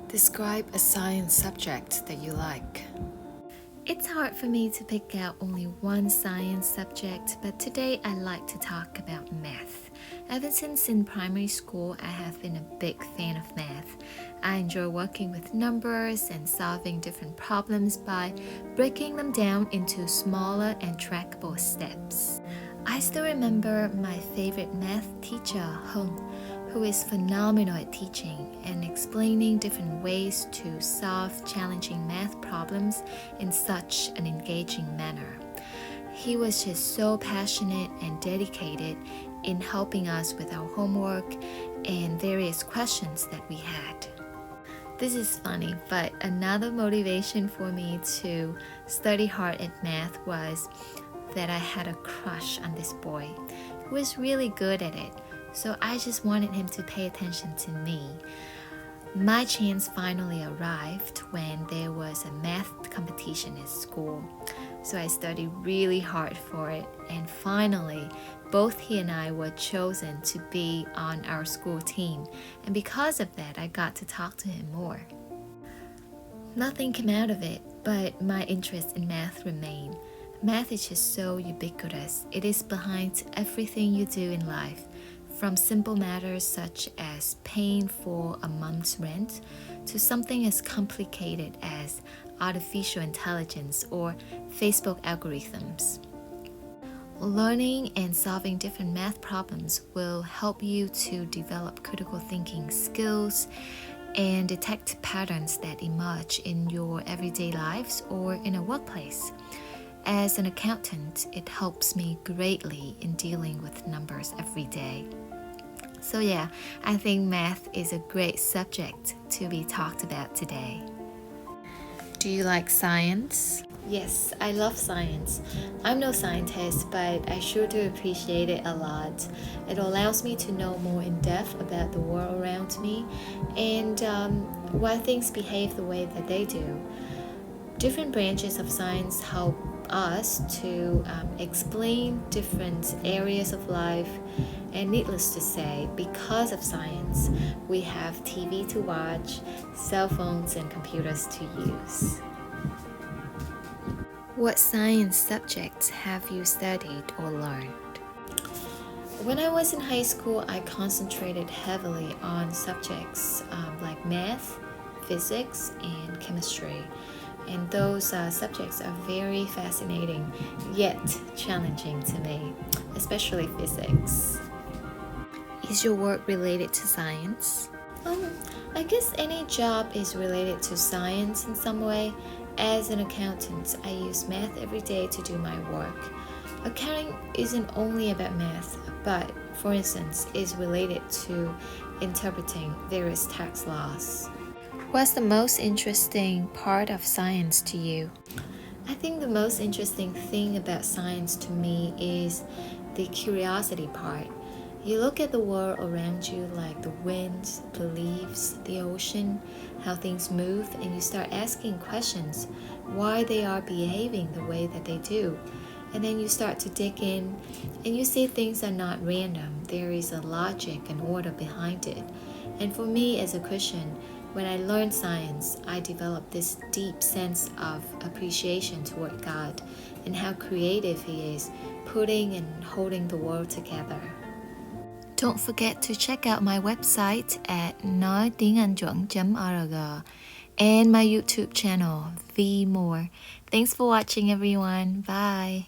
Describe a science subject that you like. It's hard for me to pick out only one science subject, but today I like to talk about math. Ever since in primary school, I have been a big fan of math. I enjoy working with numbers and solving different problems by breaking them down into smaller and trackable steps. I still remember my favorite math teacher, Hung, who is phenomenal at teaching and explaining different ways to solve challenging math problems in such an engaging manner. He was just so passionate and dedicated in helping us with our homework and various questions that we had. This is funny, but another motivation for me to study hard at math was that I had a crush on this boy who was really good at it. So I just wanted him to pay attention to me. My chance finally arrived when there was a math competition at school. So I studied really hard for it, and finally, both he and I were chosen to be on our school team. And because of that, I got to talk to him more. Nothing came out of it, but my interest in math remained. Math is just so ubiquitous. It is behind everything you do in life. From simple matters such as paying for a month's rent to something as complicated as artificial intelligence or Facebook algorithms. Learning and solving different math problems will help you to develop critical thinking skills and detect patterns that emerge in your everyday lives or in a workplace. As an accountant, it helps me greatly in dealing with numbers every day. So yeah, I think math is a great subject to be talked about today. Do you like science? Yes, I love science. I'm no scientist, but I sure do appreciate it a lot. It allows me to know more in depth about the world around me and why things behave the way that they do. Different branches of science help us to explain different areas of life, and needless to say, because of science, we have TV to watch, cell phones and computers to use. What science subjects have you studied or learned? When I was in high school, I concentrated heavily on subjects like math, physics, and chemistry. And those subjects are very fascinating yet challenging to me, especially physics. Is your work related to science? I guess any job is related to science in some way. As an accountant, I use math every day to do my work. Accounting isn't only about math, but for instance, is related to interpreting various tax laws. What's the most interesting part of science to you? I think the most interesting thing about science to me is the curiosity part. You look at the world around you, like the wind, the leaves, the ocean, how things move, and you start asking questions why they are behaving the way that they do. And then you start to dig in and you see things are not random. There is a logic and order behind it. And for me as a Christian, when I learned science, I developed this deep sense of appreciation toward God and how creative He is, putting and holding the world together. Don't forget to check out my website at noitienganchuan.org and my YouTube channel, V More. Thanks for watching, everyone. Bye.